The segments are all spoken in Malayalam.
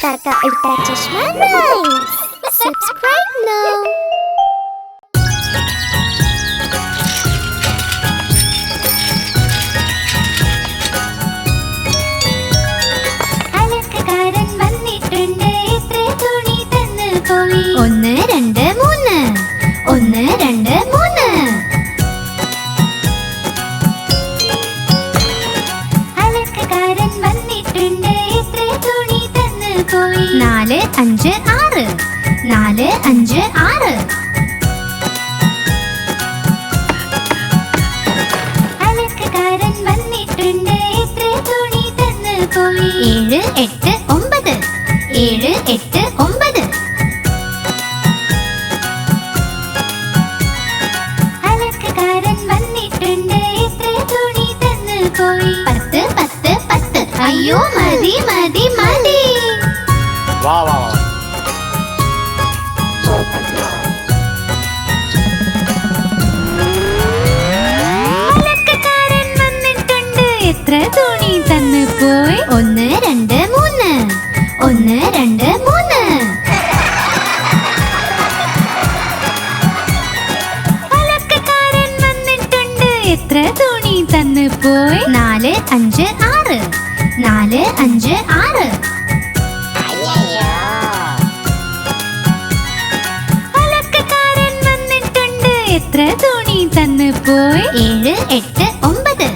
Ultra Chashma Rhymes. Subscribe now. അലക്കക്കാരൻ വന്നിട്ടുണ്ട് എത്ര തുണി തന്നു പോയി 1 2 3 1 2 3 അലക്കക്കാരൻ വന്നിട്ടുണ്ട് എത്ര തുണി തന്നു പോയി 4 5 6 4 5 6 അലക്കക്കാരൻ വന്നിട്ടുണ്ട് എത്ര തുണി തന്നു പോയി 7 8 9 7 8 9 അലക്കക്കാരൻ വന്നിട്ടുണ്ട് എത്ര തുണി തന്നു പോയി 10 10 10 അയ്യോ മതി മതി മതി വാ വാ വാ അലക്കക്കാരൻ വന്നിട്ടുണ്ട് എത്ര തുണി തന്നു പോയി 1 2 3 1 2 3 അലക്കക്കാരൻ വന്നിട്ടുണ്ട് എത്ര തുണി തന്നു പോയി 4 5 6 4 5 6 അലക്കക്കാരൻ വന്നിട്ടുണ്ട് എത്ര തുണി തന്നു പോയി 7 8 9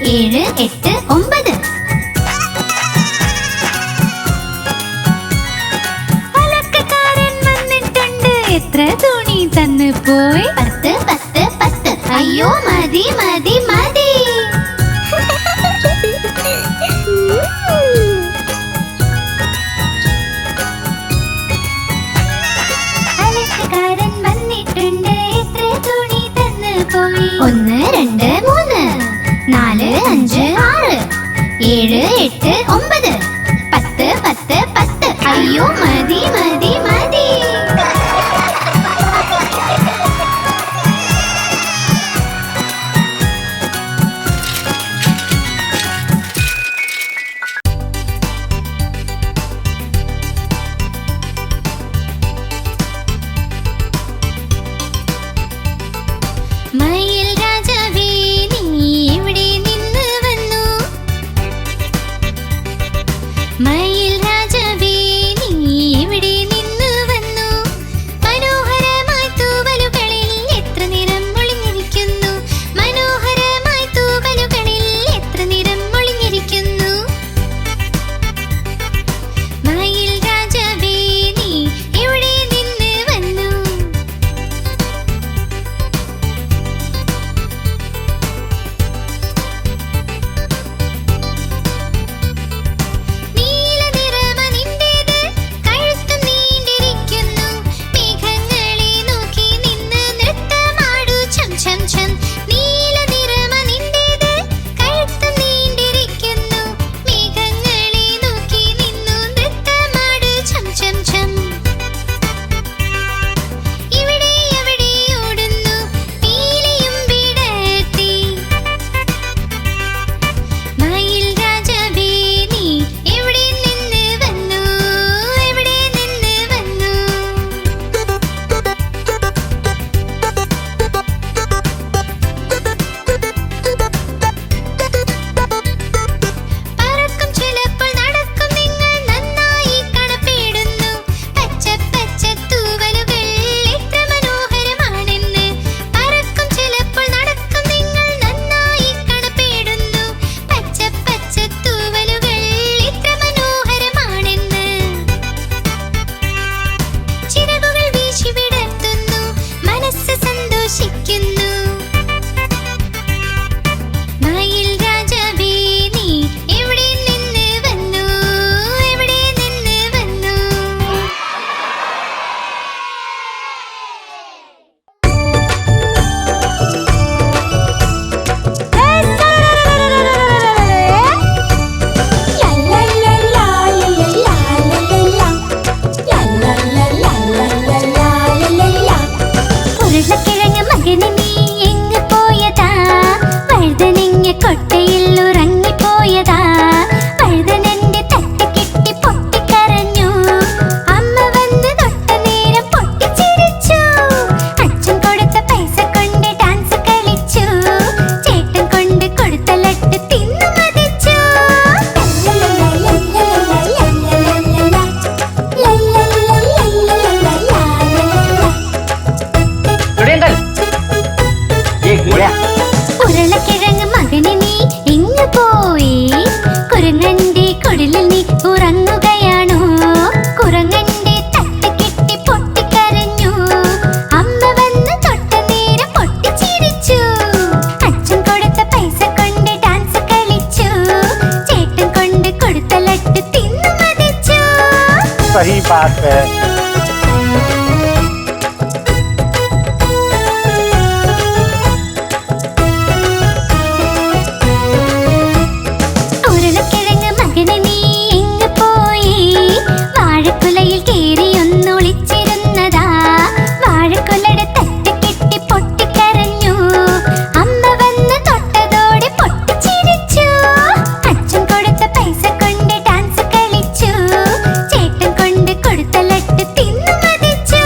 7 8 9 അലക്കക്കാരൻ വന്നിട്ടുണ്ട് എത്ര തുണി തന്നു പോയി 10 10 10 അയ്യോ മതി മതി മതി അലക്കക്കാരൻ വന്നിട്ടുണ്ട് എത്ര തുണി തന്നു പോയി 1 2 3 4 5 6 7 8 9 10 10 10 അയ്യോ മതി മതി മതി മയിൽ രാജാവേ നീ എവിടെ നിന്ന് വന്നു പാട്ട്. ഉരുളക്കിഴങ്ങ് മകനെ നീ എങ്ങ് പോയി? വാഴക്കുലയിൽ കേറി ഒന്നൊളിച്ചിരുന്നതാ. വാഴക്കുലയുടെ തട്ട് കെട്ടി പൊട്ടിക്കരഞ്ഞു. അമ്മ വന്ന് തൊട്ടതോടെ പൊട്ടിച്ചിരിച്ചു. അച്ഛൻ കൊടുത്ത പൈസ കൊണ്ട് ഡാൻസ് കളിച്ചു. ചേട്ടൻ കൊണ്ട് കൊടുത്ത ലട്ട് തിന്നു മതിച്ചു.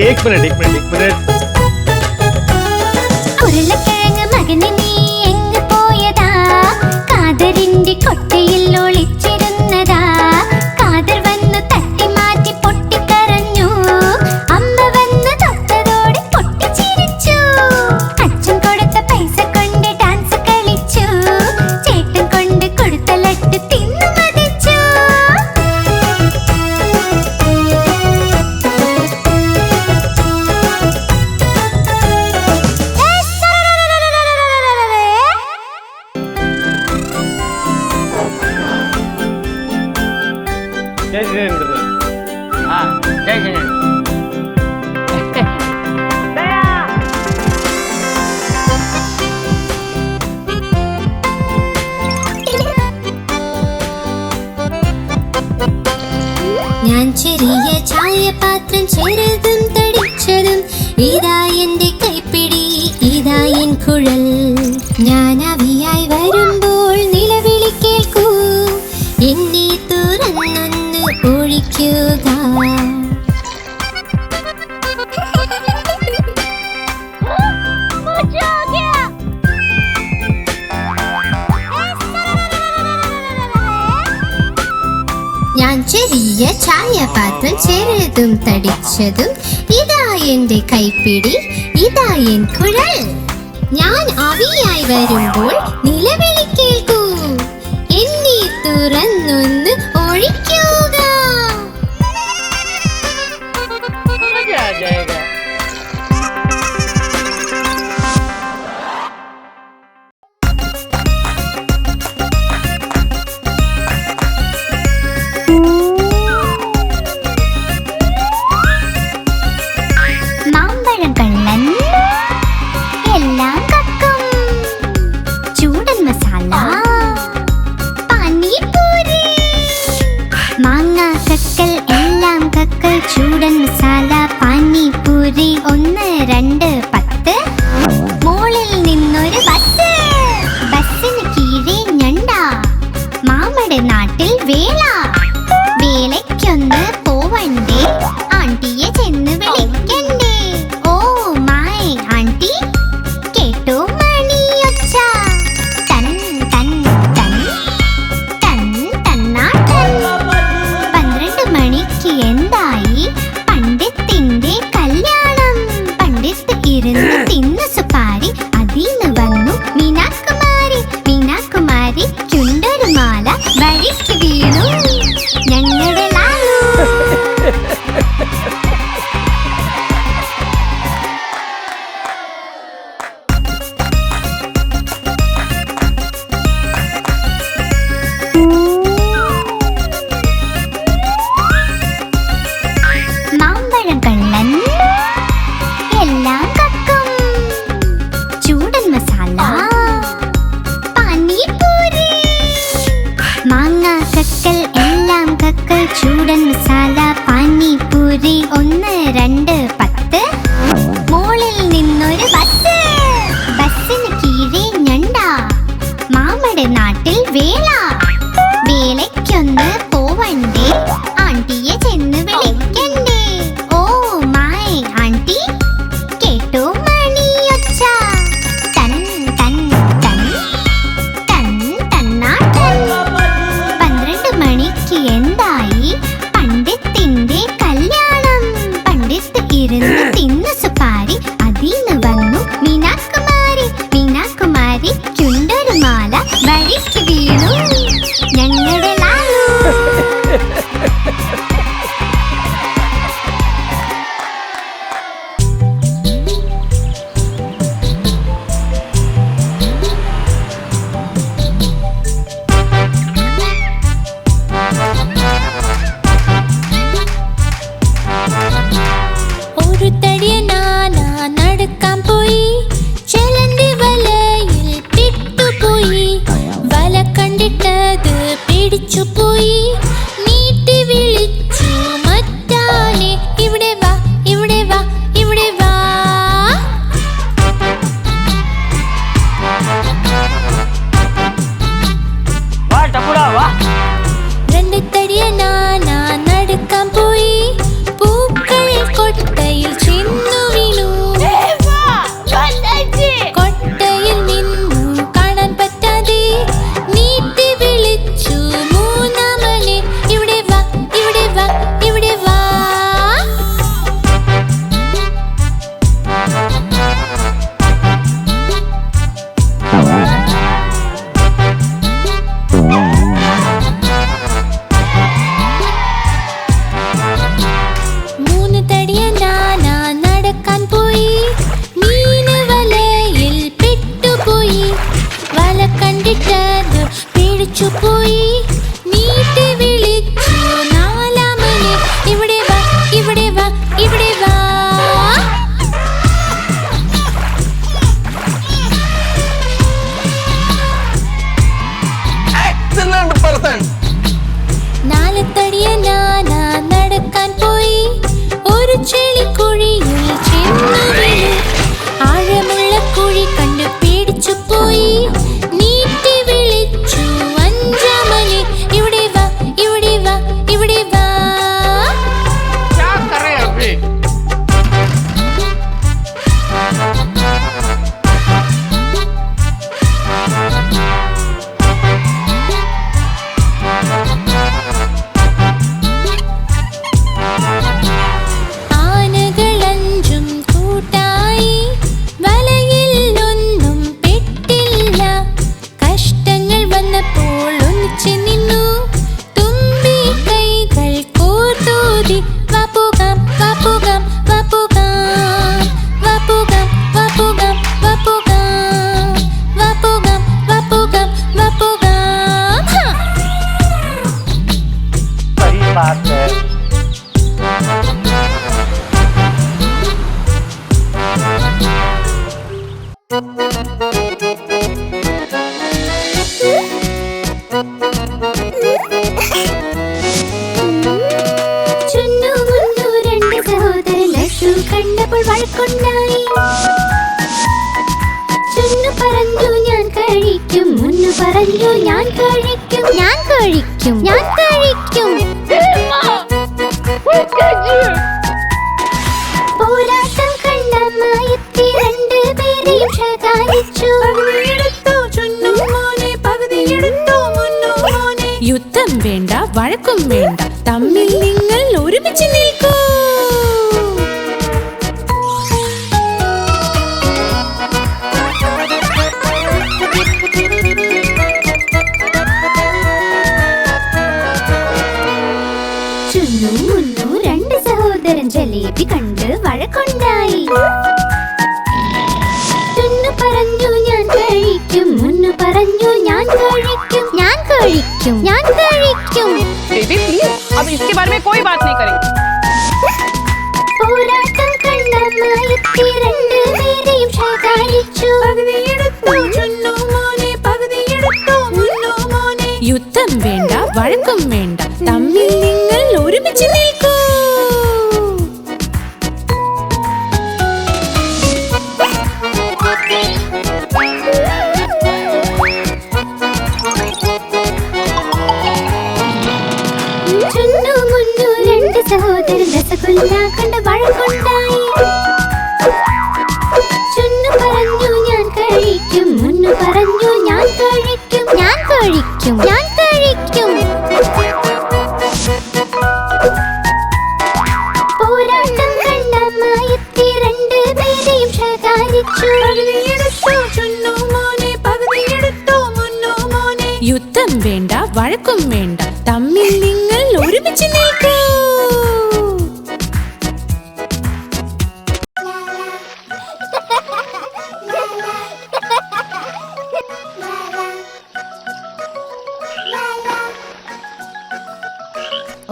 एक मिनट. ഉരുളക്കിഴങ്ങ് മകനെ നീ എങ്ങ് പോയതാ? കാതറിന്റെ കൊട്ടയിൽ ഒളിച്ചിരുന്നതാ. കാതർ വന്നു തട്ടി മാറ്റി പൊട്ടിക്കരഞ്ഞു. അമ്മ വന്ന് തൊട്ടതോടെ പൊട്ടിച്ചിരിച്ചു. അച്ഛൻ കൊടുത്ത പൈസ കൊണ്ട് ഡാൻസ് കളിച്ചു. ചേട്ടൻ കൊണ്ട് കൊടുത്ത ലട്ട് തിന്നു മതിച്ചു. ഞാൻ ചെറിയ ചായപാത്രം ചെറുതും തടിച്ചതും, ഇതാ എന്റെ കൈപ്പിടി, ഇതാ എൻ കുഴൽ. ഞാൻ അവിയായി വരുമ്പോൾ നിലവിളി കേൾക്കൂ, എന്നെ തുറന്നൊന്ന് ഒഴിക്കുക. ഞാൻ ചെറിയ ചായപാത്രം ചെറുതും തടിച്ചതും, ഇതാ എന്റെ കൈപ്പിടി, ഇതാ എൻ കുഴൽ. ഞാൻ ആവിയായി വരുമ്പോൾ നിലവിളി കേൾക്കൂ, എന്നെ തുറന്നൊന്ന് ഒഴിക്കുക. മാമ്പഴം കള്ളൻ എല്ലാം കക്കും. ചൂടൻ മസാല പാനിപൂരി. മാങ്ങ കക്കൽ എല്ലാം കക്കൽ. ചൂടൻ മസാല പാനിപൂരി. 1, 2, 10. മോളിൽ നിന്നൊരു ബസ്. ബസ്സിന് കീഴെ ഞണ്ട. മാമയുടെ നാട്ടിൽ വേല. വേലയ്ക്കൊന്ന് പോവണ്ടേ, ആണ്ടിയെ ചെന്ന് വിളിക്കണ്ടേ. ഓ മൈ ആണ്ടി, കേട്ടോ മണിയൊച്ച. തൻ തൻ തൻ തൻ തന്നാട്ടൻ. 12 മണിക്ക് എന്തായി? പണ്ഡിത്തിന്റെ കല്യാണം. പണ്ഡിത്ത് ഇരുന്ന് തിന്നു സുപാരി. അതിന്ന് വന്നു മീനാകുമാരി. മീനാകുമാരിക്കുണ്ടൊരു മാല. വഴിക്ക് വീണു ഞങ്ങളുടെ ലാലു. മാമ്പഴം കള്ളൻ എല്ലാം കക്കും. ചൂടൻ മസാല പാനിപൂരി. മാങ്ങ കക്കൽ എല്ലാം കക്കൽ. ചൂടൻ മസാല പാനിപൂരി. 1, 2, 10. മോളിൽ നിന്നൊരു ബസ്. ബസ്സിന് കീഴെ ഞണ്ട. മാമയുടെ നാട്ടിൽ വേല. വേലയ്ക്കൊന്ന് പോവണ്ടേ, ആണ്ടിയെ ചെന്ന് വിളിക്കണ്ടേ. ഓ മൈ ആണ്ടി, കേട്ടോ മണിയൊച്ച. തൻ തൻ തൻ തൻ തന്നാട്ടൻ. 12 മണിക്ക് എന്തായി? പണ്ഡിത്തിന്റെ കല്യാണം. പണ്ഡിത്ത് ഇരുന്ന് തിന്നു സുപാരി. അതിന്ന് വന്നു മീനാകുമാരി. മീനാകുമാരിക്കുണ്ടൊരു മാല. വഴിക്ക് വീണു ഞങ്ങളുടെ ലാലു. ചെളിക്കുഴിയിൽ ചെന്നു വീണു. ആഴമുള്ള കുഴി കണ്ടു പേടിച്ചു പോയി. നീട്ടി വിളിച്ചു അഞ്ചാമനെ, ഇവിടെ വാ, ഇവിടെ വാ, ഇവിടെ വാ. ആനകളഞ്ചും കൂട്ടായി വലയിൽ ഒന്നും പെട്ടില്ല. കഷ്ടങ്ങൾ വന്നപ്പോൾ ഒന്നിച്ചു നിന്നു. തുമ്പി കൈകൾ കോർത്തൂതി വപ്പുകാം വപ്പുകാം വപ്പുകാം വപ്പുകാം വപ്പുകാം വപ്പുകാം വപ്പുകാം വപ്പുകാം വപ്പുകാം. सही बात है. ചുന്നു മുന്നു രണ്ട് സഹോദരൻ ലഡ്ഡു കണ്ടപ്പോൾ വഴക്കുണ്ടായി. ചുന്നു പറഞ്ഞു ഞാൻ കഴിക്കും, മുന്നു പറഞ്ഞു ഞാൻ കഴിക്കും. ഞാൻ കഴിക്കും, ഞാൻ കഴിക്കും. പോരാട്ടം കണ്ട അമ്മായിത്തി രണ്ടുപേരെയും ശകാരിച്ചു. യുദ്ധം വേണ്ട, വഴക്കും വേണ്ട, തമ്മിൽ നിങ്ങൾ ഒരുമിച്ച് നിൽക്കൂ. ചുന്നു മുന്നു രണ്ട് സഹോദരൻ ജലേബി കണ്ട് വഴക്കുണ്ടായി. ചുന്നു പറഞ്ഞു ഞാൻ കഴിക്കും, മുന്നു പറഞ്ഞു ഞാൻ കഴിക്കും. ഞാൻ കഴിക്കും, ഞാൻ കഴിക്കും. बेबी प्लीज अब इसके बारे में कोई बात नहीं करेंगे. പോരാട്ടം കണ്ട അമ്മായിത്തി രണ്ടുപേരെയും ശകാരിച്ചു. യുദ്ധം വേണ്ട, വഴക്കും വേണ്ട, തമ്മിൽ നിങ്ങൾ ഒരുമിച്ച് നിൽക്കൂ. ചുന്നു മുന്നു രണ്ട് സഹോദരൻ രസഗുല്ല കണ്ട് വഴക്കുണ്ടായി. ചുന്നു പറഞ്ഞു ഞാൻ കഴിക്കും, മുന്നു പറഞ്ഞു ഞാൻ കഴിക്കും. ഞാൻ കഴിക്കും, ഞാൻ കഴിക്കും. പോരാട്ടം കണ്ട അമ്മായിത്തി രണ്ടുപേരെയും ശകാരിച്ചു. യുദ്ധം വേണ്ട, വഴക്കും വേണ്ട, തമ്മിൽ നിങ്ങൾ ഒരുമിച്ച് നിൽക്കൂ.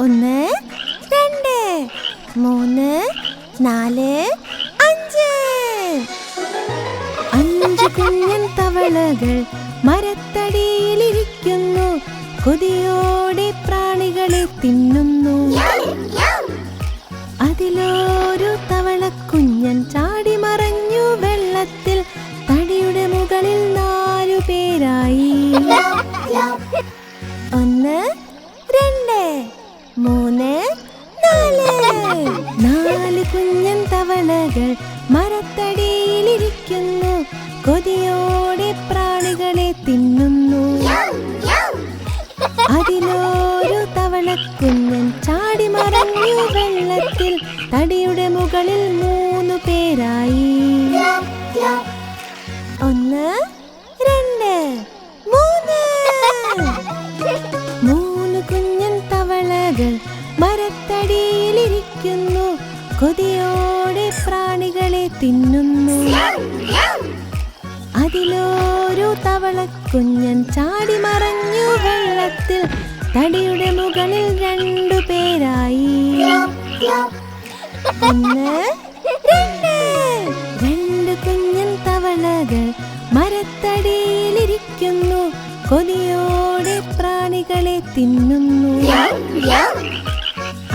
ഒന്ന്, രണ്ട്, മൂന്ന്, നാല്, അഞ്ച്. അഞ്ച് കുഞ്ഞൻ തവളകൾ മരത്തടിയിലിരിക്കുന്നു. കൊതിയോടെ പ്രാണികളെ തിന്നുന്നു. അതിലൊരു തവളക്കുഞ്ഞൻ ചാടി മറഞ്ഞു വെള്ളത്തിൽ. തടിയുടെ മുകളിൽ 4 പേരായി. ഒന്ന്, രണ്ട്, മൂന്ന്, നാല്. 4 കുഞ്ഞൻ തവളകൾ മരത്തടിയിലിരിക്കുന്നു. കൊതിയോടെ പ്രാണികളെ തിന്നുന്നു. അതിലൊരു തവളക്കുഞ്ഞൻ ചാടി മറഞ്ഞു വെള്ളത്തിൽ. തടിയുടെ മുകളിൽ 3 പേരായി. ഒന്ന്, രണ്ട്, മൂന്ന്. 3 കുഞ്ഞൻ തവളകൾ മരത്തടിയിലിരിക്കുന്നു. കൊതിയോടെ പ്രാണികളെ തിന്നുന്നു. അതിലൊരു തവളക്കുഞ്ഞൻ ചാടി മറഞ്ഞു വെള്ളത്തിൽ. തടിയുടെ മുകളിൽ 2 പേരായി. ഒന്ന്, രണ്ട്. 2 കുഞ്ഞൻ തവളകൾ മരത്തടിയിലിരിക്കുന്നു. കൊതിയോടെ പ്രാണികളെ തിന്നുന്നു.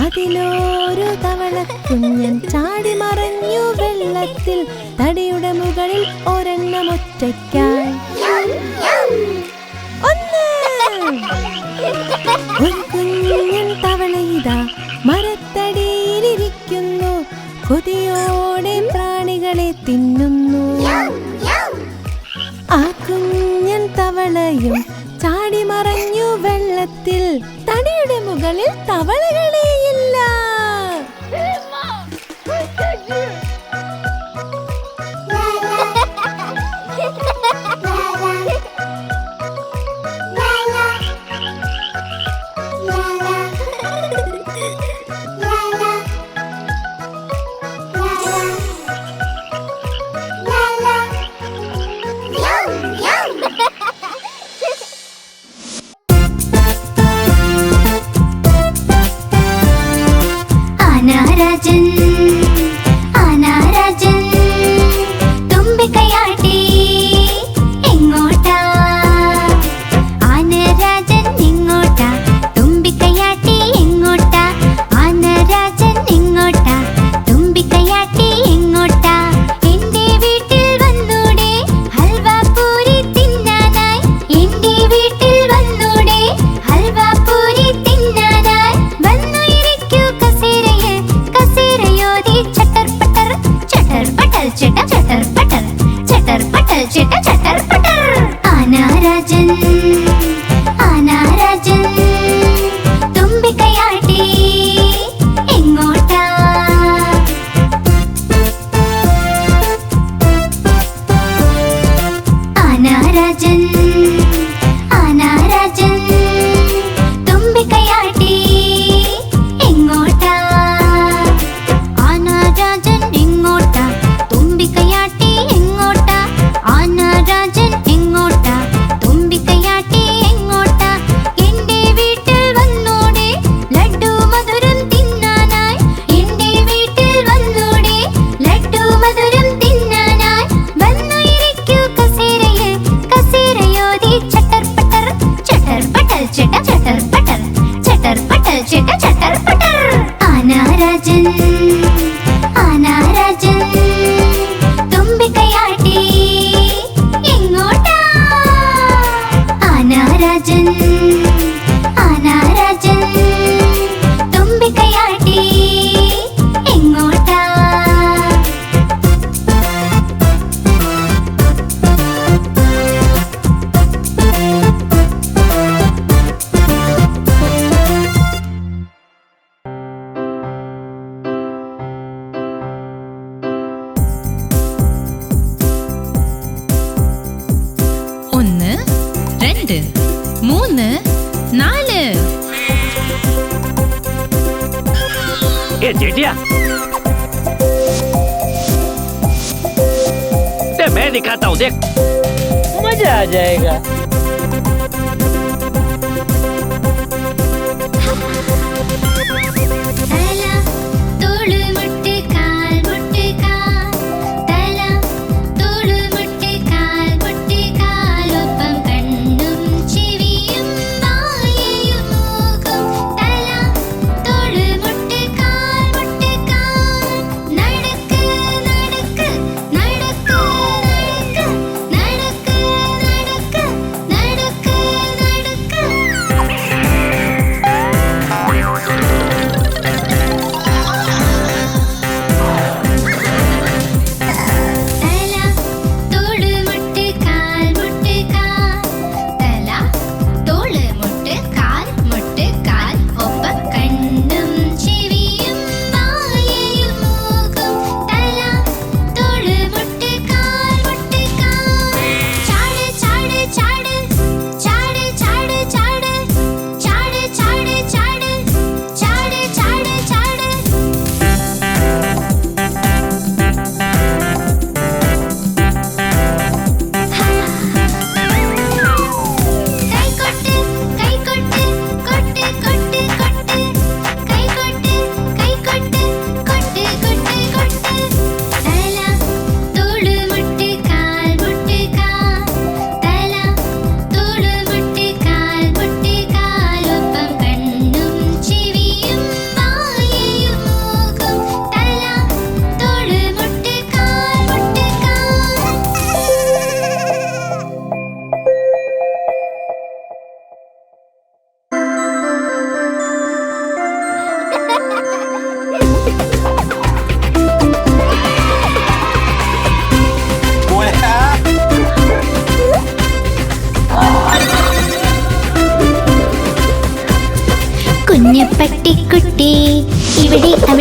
അതിലൊരു തവള കുഞ്ഞൻ ചാടി മറഞ്ഞു വെള്ളത്തിൽ. തടിയുടെ മുകളിൽ ഒരെണ്ണമൊറ്റയ്ക്കായി. ഒരു കുഞ്ഞൻ തവള ഇതാ മരത്തടിയിലിരിക്കുന്നു. കൊതിയോടെ പ്രാണികളെ തിന്നുന്നു. ആ കുഞ്ഞൻ തവളയും ചാടി മറഞ്ഞു വെള്ളത്തിൽ. തടിയുടെ മുകളിൽ തവളകളെയില്ല. ആനാരാജൻ ആനാരാജൻ തുമ്പിക്കൈയാട്ടി എങ്ങോട്ടാ? ആനരാജൻ എങ്ങോട്ടാ? തുമ്പിക്കൈയാട്ടി എങ്ങോട്ടാ? ആനരാജൻ എങ്ങോട്ടാ? തുമ്പിക്കൈയാട്ടി എങ്ങോട്ടാ? എന്റെ വീട്ടിൽ വന്നൂടെ ഹൽവാപൂരി തിന്നാനായി. എന്റെ വീട്ടിൽ വന്നൂടെ ഹൽവാപൂരി തിന്നാനായി. വന്നു ഇരിക്കൂ കസേരയിൽ കസേരയോതി ചട്ടർ പട്ടർ ചട്ടർ പട്ടർ ചട്ട ചട്ടർ പട്ടർ ചട്ടർ പട്ടർ ചട്ട ചട്ടർ പട്ടർ. ആനാരാജൻ ആനാരാജൻ തുമ്പിക്കൈയാട്ടി എങ്ങോട്ടാ? ആനാരാജൻ ആനാരാജൻ തുമ്പിക്കൈയാട്ടി എങ്ങോട്ടാ? ആനാരാജൻ എങ്ങോട്ടാ? തുമ്പിക്കൈയാട്ടി എങ്ങോട്ടാ? ആനാരാജൻ എങ്ങോട്ടാ? തുമ്പിക്കൈയാട്ടി എങ്ങോട്ടാ? എന്റെ വീട്ടിൽ വന്നൂടെ ലഡ്ഡു മധുരം തിന്നാനായി. എന്റെ വീട്ടിൽ വന്നൂടെ ലഡ്ഡു മധുരം തിന്നാനായി. വന്നു ഇരിക്കൂ കസേരയിൽ കസേരയോതി ചട്ടർ പട്ടർ ചട്ടർ പട്ടർ ചട്ട ചട്ടർ പട്ടർ ചട്ടർ പട്ടർ ചട്ട ചട്ടർ പട്ടർ. ആനാരാജൻ ആനാരാജൻ തുമ്പിക്കൈയാട്ടി എങ്ങോട്ടാ? ആനാരാജൻ ആനാരാജൻ തുമ്പിക്കൈയാട്ടി എങ്ങോട്ടാ? ഒന്ന്, രണ്ട്, മൂന്ന്, നാല്. ये चेटिया ते मैं दिखाता हूँ, देख मजा आ जाएगा. തല തോളുമുട്ട് കാൽ മുട്ട് കാൽ. തല തോളുമുട്ട് കാൽ മുട്ട് കാൽ. ഒപ്പം കണ്ണും ചെവിയും വായയും മൂക്കും. തല തോളുമുട്ട് കാൽ മുട്ട് കാൽ. നടക്ക് നടക്ക് നടക്ക് നടക്ക് നടക്ക് നടക്ക്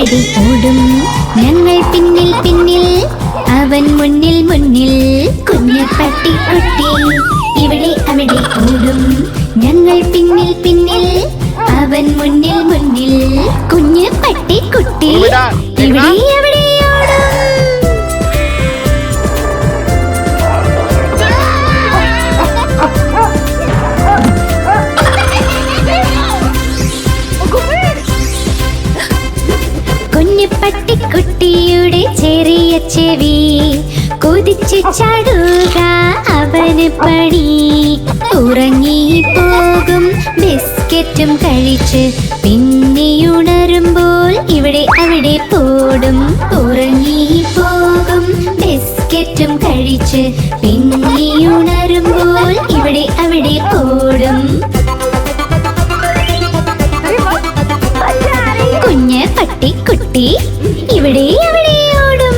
അവിടെ ഓടും ഞങ്ങൾ പിന്നിൽ പിന്നിൽ അവൻ മുന്നിൽ മുന്നിൽ കുഞ്ഞു പട്ടിക്കുട്ടി ഇവിടെ അവിടെ ഓടും ഞങ്ങൾ പിന്നിൽ പിന്നിൽ അവൻ മുന്നിൽ മുന്നിൽ കുഞ്ഞു പട്ടിക്കുട്ടി ഇവിടെ അവിടെ ഓടും. കുഞ്ഞു പട്ടിക്കുട്ടിയുടെ ചെറിയ ചെവി കൊതിച്ചു ചാടുക അവന് പണി ഉറങ്ങിപ്പോകും ബിസ്ക്കറ്റും കഴിച്ച് പിന്നെയുണരുമ്പോൾ ഇവിടെ അവിടെ പോടും ഉറങ്ങിപ്പോകും ബിസ്ക്കറ്റും കഴിച്ച് പിന്നെയുണരുമ്പോൾ ഇവിടെ അവിടെ പോടും. കുഞ്ഞ് പട്ടിക്കുട്ടി ഇവിടെ അവിടെ ഓടും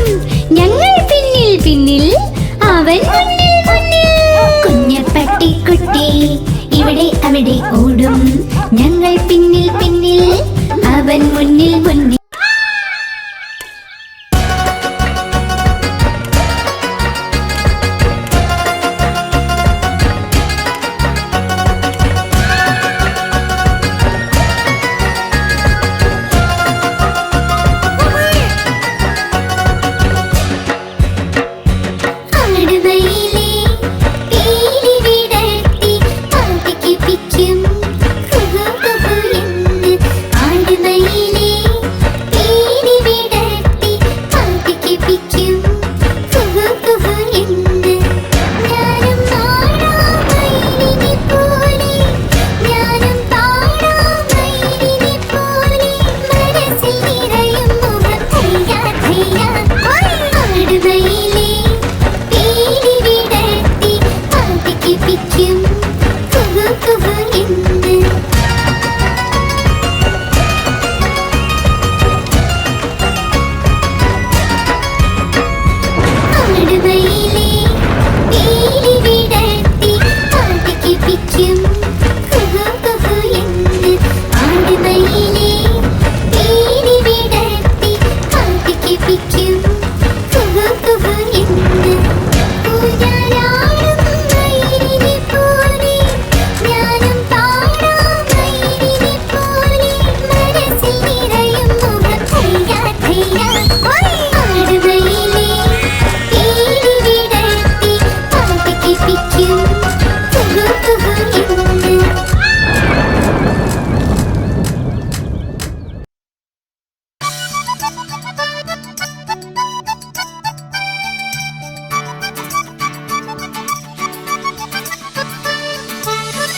ഞങ്ങൾ പിന്നിൽ പിന്നിൽ അവൻ മുന്നിൽ മുന്നിൽ കുഞ്ഞ് പട്ടിക്കുട്ടി ഇവിടെ അവിടെ ഓടും ഞങ്ങൾ പിന്നിൽ പിന്നിൽ അവൻ മുന്നിൽ മുന്നിൽ.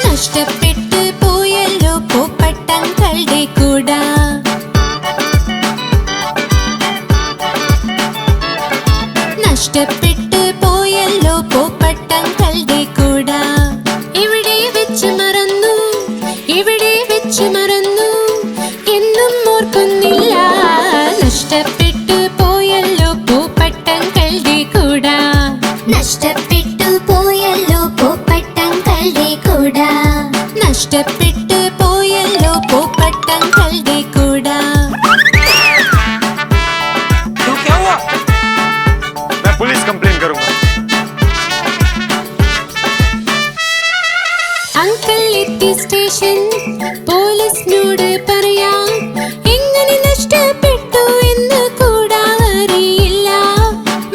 നഷ്ടപ്പെട്ടു പോയല്ലോ പൂപ്പട്ടങ്ങളുടെ കൂട നഷ്ടപ്പെട്ടു പോയല്ലോ പൂപ്പട്ടങ്ങളുടെ കൂട ഇവിടെ വെച്ച് മറന്നു ഇവിടെ വെച്ച് മറന്നു എന്നും ഓർക്കുന്നില്ല നഷ്ടപ്പെട്ടു പോയല്ലോ പൂപ്പട്ടങ്ങളുടെ കൂട നഷ്ടപ്പെട്ടു പോയല്ലോ പൂപ്പട്ടങ്ങളുടെ കൂട നഷ്ടപ്പെട്ടു പോയല്ലോ പൂപ്പട്ടങ്ങളുടെ കൂട. क्या हुआ? मैं पुलिस कंप्लेन करूंगा. അങ്കിൾ എത്തി സ്റ്റേഷൻ പോലീസിനോട് പറയാം എങ്ങനെ നഷ്ടപ്പെട്ടു എന്ന് കൂടാ അറിയില്ല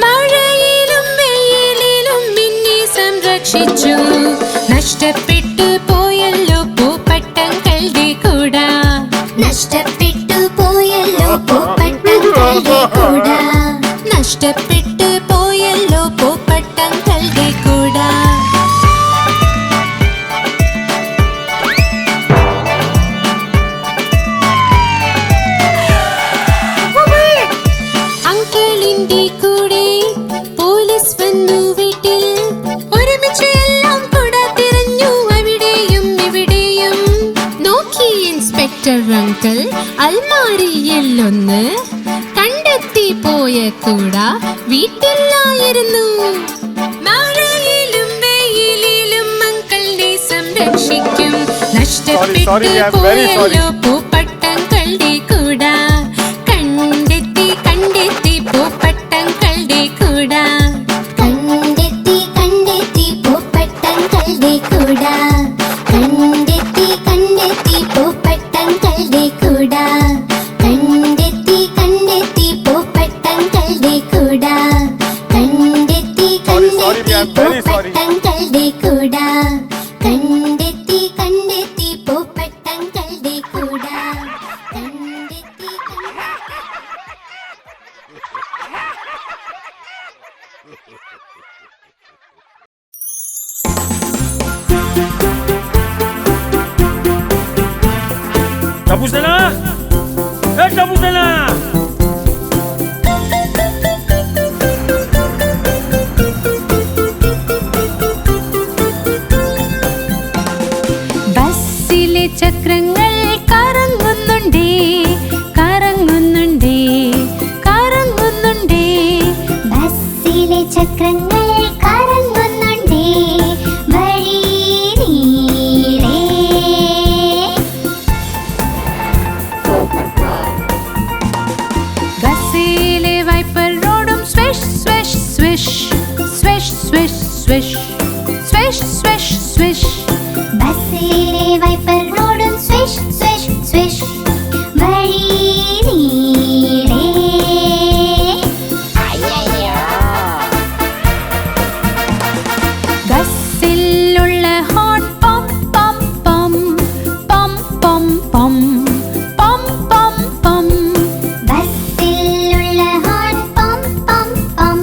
മഴയിലും വെയിലിലും എന്നെ സംരക്ഷിച്ചു നഷ്ടപ്പെട്ടു പോയല്ലോ പൂപ്പട്ടങ്ങളുടെ കൂട നഷ്ടപ്പെട്ടു പോയല്ലോ പൂപ്പട്ടങ്ങളുടെ കൂട നഷ്ടപ്പെട്ടു പോയല്ലോ പൂപ്പട്ടങ്ങളുടെ കൂട. അങ്കിളിന്റെ കൂടെ പോലീസ് വന്നു വീട്ടിൽ ഒരുമിച്ച് എല്ലാം കൂടെ തിരഞ്ഞു അവിടെയും ഇവിടെയും നോക്കി ഇൻസ്പെക്ടർ അങ്കിൾ അൽമാരിയിലൊന്ന് കണ്ടെത്തി പോയ കൂട വീട്ടിലായിരുന്നു മഴയിലും വെയിലിലും അങ്കിളിനെ സംരക്ഷിക്കും നഷ്ടപ്പെട്ടു പോയല്ലോ പൂപ്പട്ടങ്ങളുടെ കൂട കണ്ണു Tapos na na! Tapos na na! ബസ്സിലെ ചക്രങ്ങൾ കറങ്ങുന്നുണ്ടേ കറങ്ങുന്നുണ്ടേ കറങ്ങുന്നുണ്ടേ ബസ്സിലെ ചക്രങ്ങൾ കറങ്ങുന്നുണ്ടേ വഴി നീളേ. ബസ്സിലെ വൈപ്പർ റോഡും swish swish swish swish swish swish swish swish swish ബസ്സിലെ വൈപ്പർ റോഡും സ്വിഷ് സ്വിഷ് സ്വിഷ് വഴി നീളേ. ബസ്സിലുള്ള ഹോൺ പം പം പം പം പം പം പം പം പം ബസ്സിലുള്ള ഹോൺ പം പം പം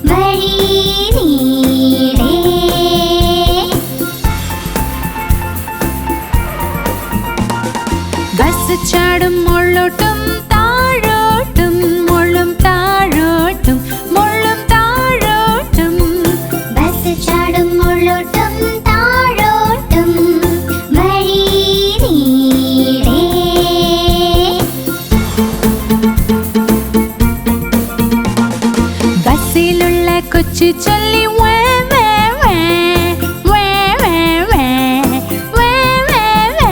വഴി നീളേ. ബസ് ചാടും മുള്ളോട്ടും താഴോട്ടും മുള്ളും താഴോട്ടും മുള്ളും താഴോട്ടും ബസ് ചാടും മുള്ളോട്ടും താഴോട്ടും വഴി നീളേ. ബസ്സിലുള്ള കൊച്ചു ചൊല്ലി വേ വേ വേ വേ വേ വേ വേ വേ വേ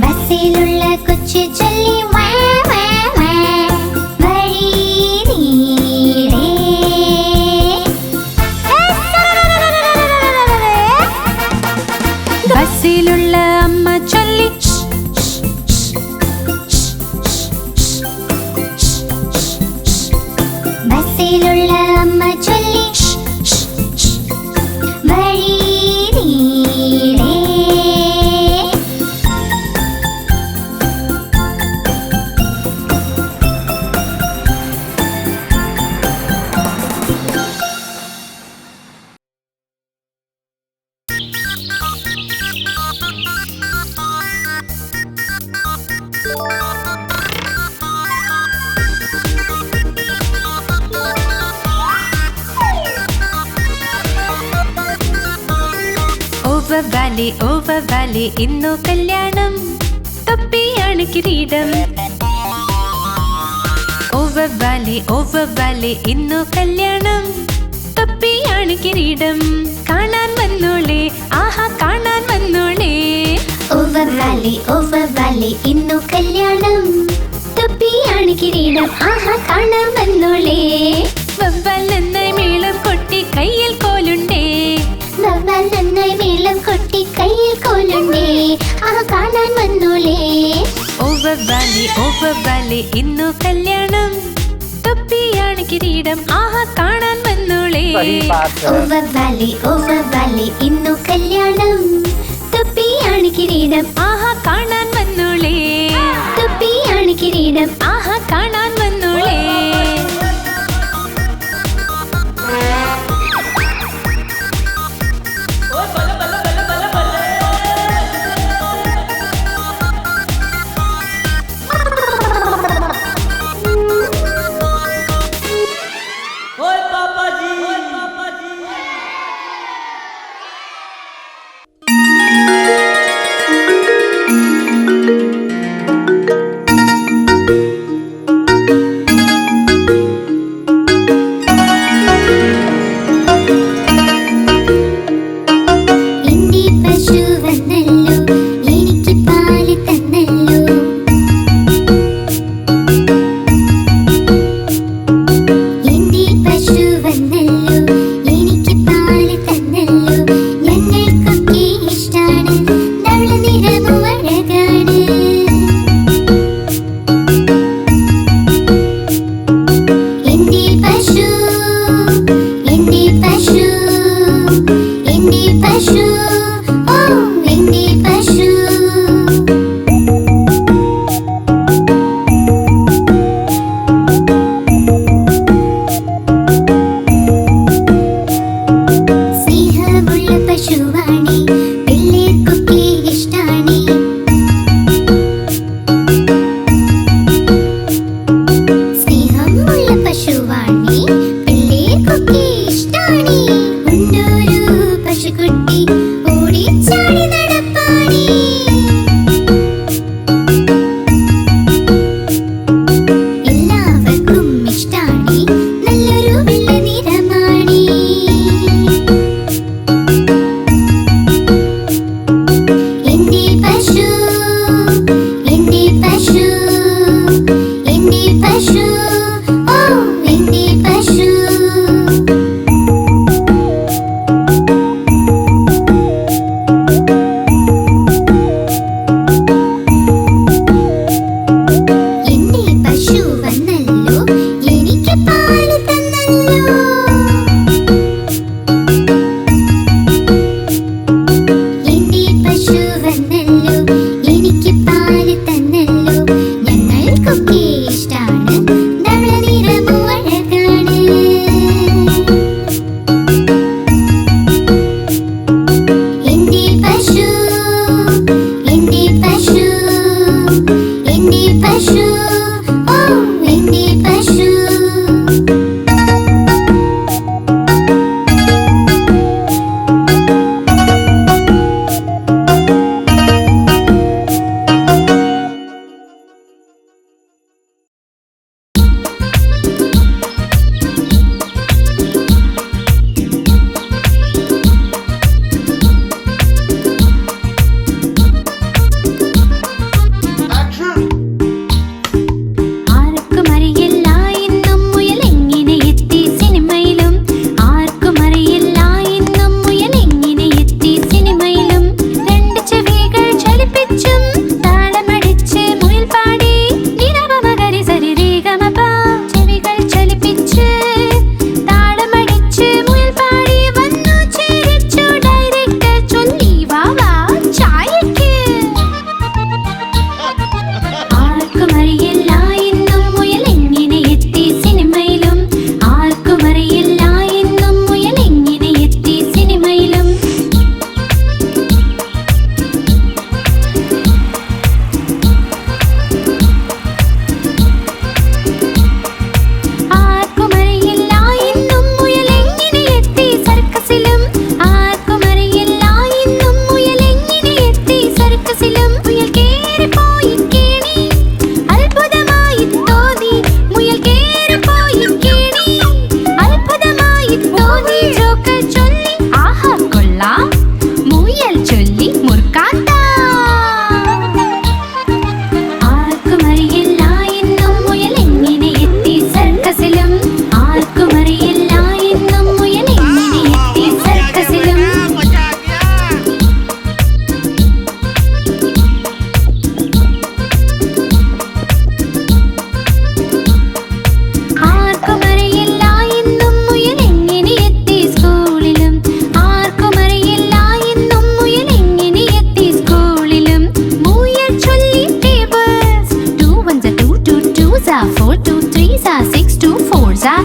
ബസ്സിലുള്ള കൊച്ചു ചൊല്ലി വേ വേ വേ വഴി നീളേ. ബസ്സിലുള്ള അമ്മ ചൊല്ലി ബസ്സിലുള്ള അമ്മ ചൊല്ലി വഴി നീളേ. ഓവർ വാലി ഇന്നു കല്യാണം തൊപ്പിയാണ് കിരീടം ഓവർ വാലി ഇന്നു കല്യാണം തൊപ്പിയാണ് കിരീടം കാണാൻ വന്നോളേ ആഹാ കാണാൻ വന്നോളേ ഓവർ വാലി ഇന്നു കല്യാണം തൊപ്പിയാണ് കിരീടം ആഹാ കാണാൻ വന്നോളേ. വവ്വാൽ നന്നായി മേളം കൊട്ടി കയ്യിൽ കോലുണ്ടേ വവ്വാൽ നന്നായി മേളം കൊട്ടി കയ്യിൽ കോലുണ്ടേ ആഹാ കാണാൻ വന്നോളേ. ഓവർ വാലി ഇന്നു കല്യാണം തൊപ്പിയാണ് കിരീടം ആഹാ കാണാൻ വന്നോളേ ഓവർ വാലി ഇന്നു കല്യാണം തൊപ്പിയാണ് കിരീടം ആഹാ കാണാൻ വന്നോളേ തൊപ്പിയാണ് കിരീടം ആഹാ കാണാൻ വന്നോളേ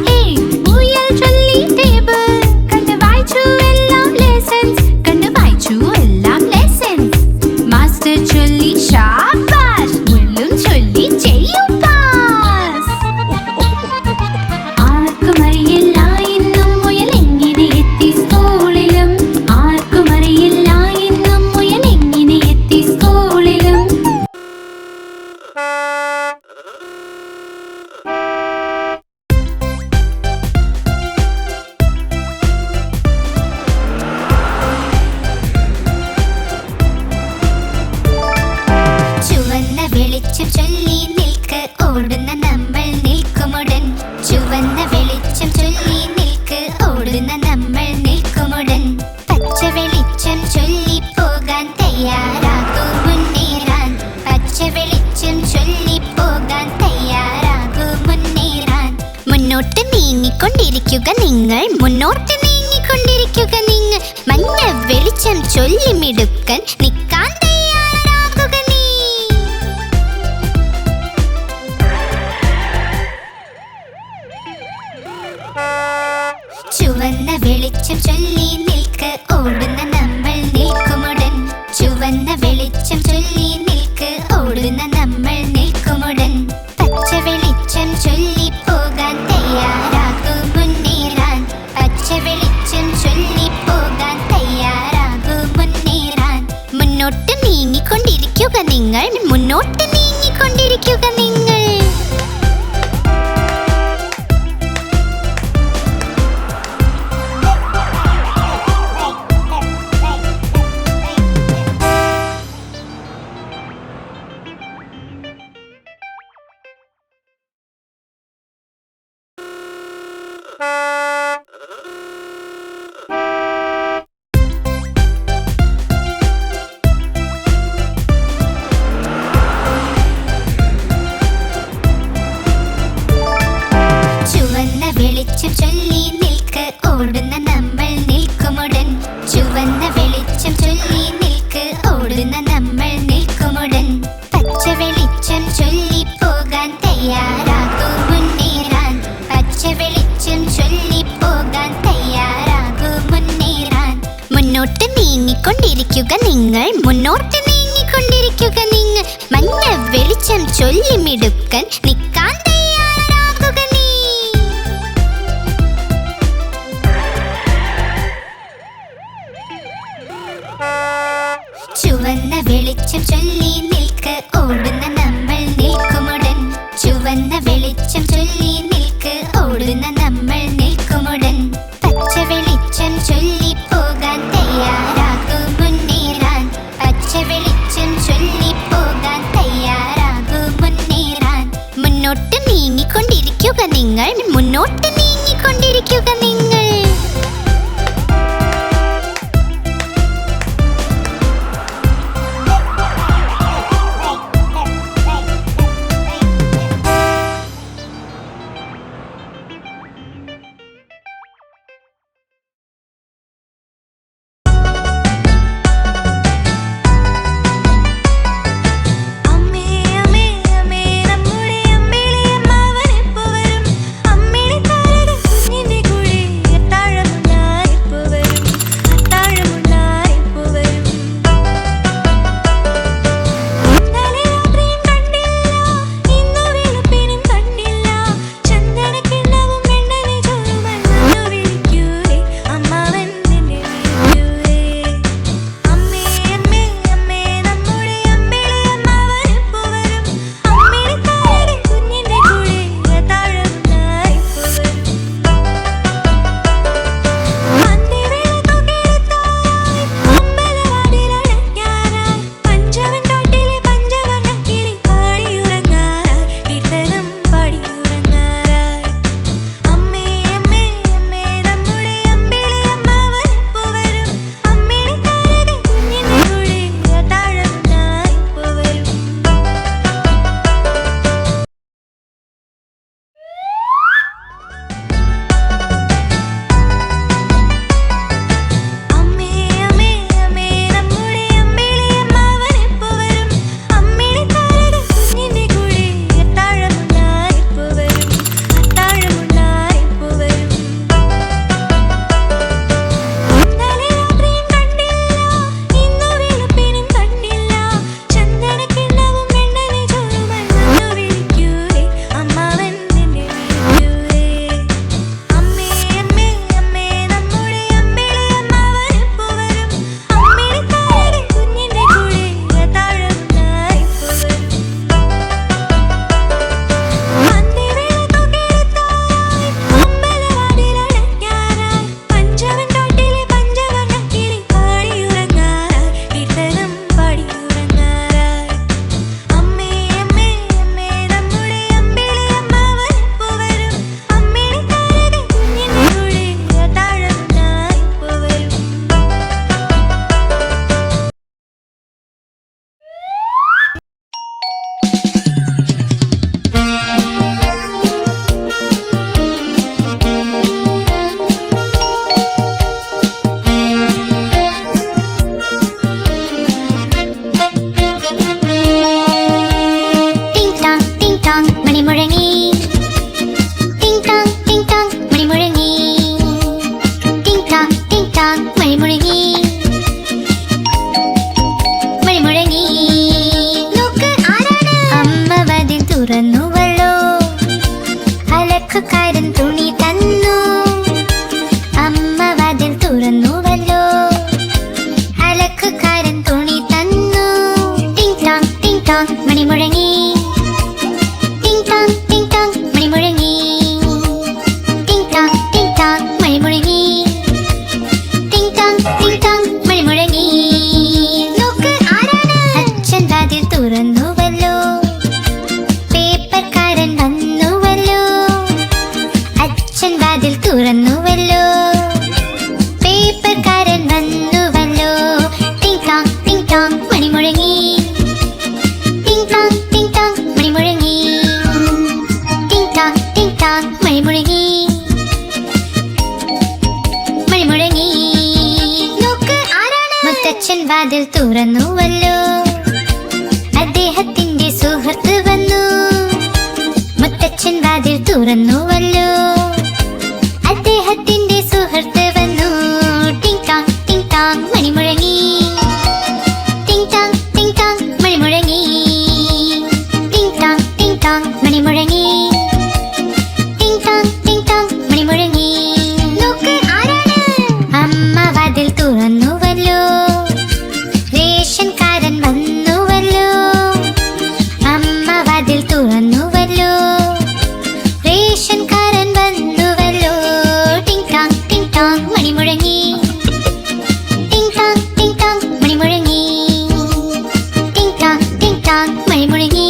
A മുയൽ ചൊല്ലി ടേബിൾ കണ്ട് വായിച്ചു എല്ലാം ലെസൺസ് കണ്ട് വായിച്ചു എല്ലാം ലെസൺസ് മാസ്റ്റർ ചൊല്ലി ശാബാഷ് മുള്ളും ചൊല്ലി ചെയ്യും പാസ് ആർക്കും അറിയില്ല ഇന്നും മുയൽ എങ്ങനെ എത്തി സ്കൂളിലും ആർക്കും അറിയില്ല ഇന്നും മുയൽ എങ്ങനെ എത്തി സ്കൂളിലും ചുവന്ന വെളിച്ചം ചൊല്ലി നിൽക്ക് ഓടുന്ന നമ്മൾ നിൽക്കുമുടൻ ചുവന്ന വെളിച്ചം ചൊല്ലി നിൽക്ക് ഓടുന്ന നമ്മൾ നിൽക്കുമുടൻ പച്ച വെളിച്ചം ചൊല്ലി പോകാൻ തയ്യാറാകൂ മുന്നേറാൻ പച്ച വെളിച്ചം ചൊല്ലി പോകാൻ തയ്യാറാകൂ മുന്നേറാൻ മുന്നോട്ട് നീങ്ങിക്കൊണ്ടിരിക്കുക നിങ്ങൾ മുന്നോട്ട് നീങ്ങിക്കൊണ്ടിരിക്കുക നിങ്ങൾ മഞ്ഞ വെളിച്ചം ചൊല്ലി മിടുക്കൻ നിൽക്കാൻ തയ്യാറാകുക നീ ചുവന്ന വെളിച്ചം ചൊല്ലി നിൽക്ക് ഓടുന്ന നമ്മൾ നിൽക്കുമുടൻ ചുവന്ന വെളിച്ചം ചൊല്ലി നിൽക്ക് ഓടുന്ന നമ്മൾ നിൽക്കുമുടൻ പച്ച വെളിച്ചം ചൊല്ലി പോകാൻ തയ്യാറാകൂ മുന്നേറാൻ പച്ച വെളിച്ചം ചൊല്ലി പോകാൻ തയ്യാറാകൂ മുന്നേറാൻ മുന്നോട്ട് നീങ്ങിക്കൊണ്ടിരിക്കുക നിങ്ങൾ മുന്നോട്ട് നീങ്ങിക്കൊണ്ടിരിക്കുക നിങ്ങൾ ചുവന്ന വെളിച്ചം ചൊല്ലി നിൽക്ക് ഓടുന്ന നമ്മൾ നിൽക്കുമുടൻ ചുവന്ന വെളിച്ചം ചൊല്ലി നിൽക്ക് ഓടുന്ന നമ്മൾ നിൽക്കുമുടൻ പച്ച വെളിച്ചം ചൊല്ലി പോകാൻ തയ്യാറാകൂ മുന്നേറാൻ പച്ച വെളിച്ചം ചൊല്ലി പോകാൻ തയ്യാറാകൂ മുന്നേറാൻ മുന്നോട്ട് നീങ്ങിക്കൊണ്ടിരിക്കുക നിങ്ങൾ മുന്നോട്ട് നീങ്ങിക്കൊണ്ടിരിക്കുക നിങ്ങൾ മഞ്ഞ വെളിച്ചം ചൊല്ലി മിടുക്കൻ നിൽക്കാൻ തയ്യാറാകുക നീ ചുവന്ന വെളിച്ചം ചൊല്ലി നിൽക്ക് ഓടുന്ന നമ്മൾ നിൽക്കുമുടൻ ചുവന്ന വെളിച്ചം ചൊല്ലി നിൽക്ക് ഓടുന്ന നമ്മൾ നിൽക്കുമുടൻ പച്ച വെളിച്ചം ചൊല്ലി പോകാൻ തയ്യാറാകൂ മുന്നേറാൻ പച്ച വെളിച്ചം ചൊല്ലി പോകാൻ തയ്യാറാകൂ മുന്നേറാൻ മുന്നോട്ട് നീങ്ങിക്കൊണ്ടിരിക്കുക നിങ്ങൾ മുന്നോട്ട് നീങ്ങിക്കൊണ്ടിരിക്കുക നിങ്ങൾ അമ്മേ അമ്മേ അമ്മേ നമ്മുടെ അമ്പിളിയമ്മാവൻ എപ്പോ വരും അമ്മിണി താര വാതിൽ തുറന്നുവല്ലോ, പേപ്പർക്കാരൻ വന്നുവല്ലോ. ടിങ് ടോങ് ടിങ് ടോങ് മണി മുഴങ്ങി, ടിങ് ടോങ് ടിങ് ടോങ് മണി മുഴങ്ങി, ടിങ് ടോങ് ടിങ് ടോങ് മണി മുഴങ്ങി, മണി മുഴങ്ങി. നോക്ക് ആരാണ്? മുത്തച്ഛൻ വാതിൽ തുറന്നുവല്ലോ, അദ്ദേഹത്തിന്റെ സുഹൃത്ത് വന്നു. മുത്തച്ഛൻ വാതിൽ തുറന്നുവല്ലോ, അദ്ദേഹത്തിന്റെ സുഹൃത്ത് വന്നു. ടിങ് ടോങ് ടിങ് ടോങ് മണി മുഴങ്ങി, ടിങ് ടോങ് ടിങ് ടോങ് മണി മുഴങ്ങി, ടിങ് ടോങ് ടിങ് ടോങ് മണി മുഴങ്ങി, ടിങ് ടോങ് ടിങ് ടോങ് മണി മുഴങ്ങി. നോക്ക് ആരാണ്? അമ്മ വാതിൽ തുറന്നുവല്ലോ, റേഷൻകാരൻ വന്നുവല്ലോ. അമ്മ വാതിൽ തുറന്നുവല്ലോ, റേഷൻകാരൻ വന്നുവല്ലോ. ടിങ് ടോങ് ടിങ് ടോങ് മണി മുഴങ്ങി, ടിങ് ടോങ് ടിങ് ടോങ് മണി മുഴങ്ങി, ടിങ് ടോങ് ടിങ് ടോങ് മണി മുഴങ്ങി,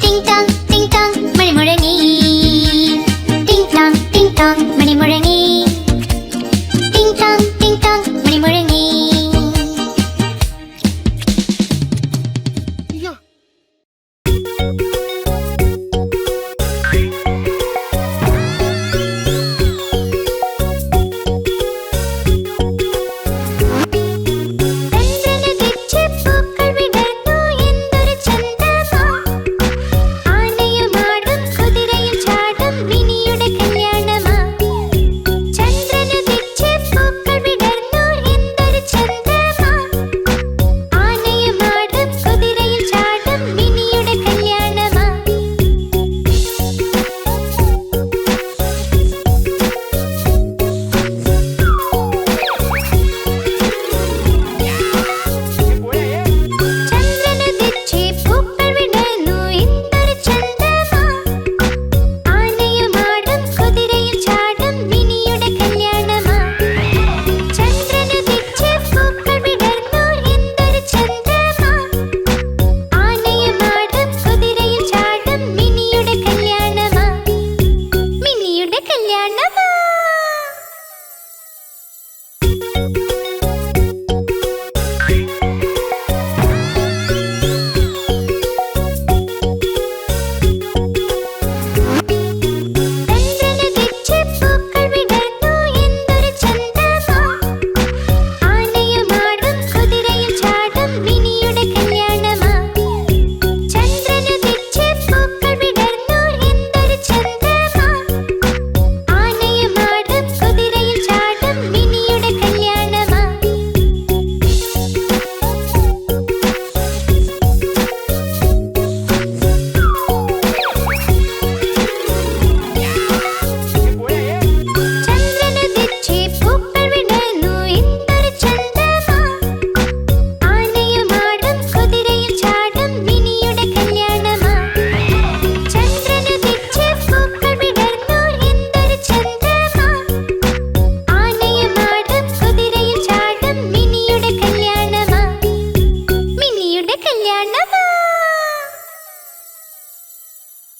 ടിങ് ടോങ് ടിങ് ടോങ് മണി മുഴങ്ങി, ടിങ് ടോങ് ടിങ് ടോങ് മണി മുഴങ്ങി, ടിങ് ടോങ് ടിങ് ടോങ് മണി മുഴങ്ങി.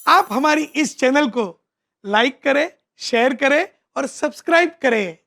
आप हमारी इस चैनल को लाइक करें, शेयर करें और सब्सक्राइब करें।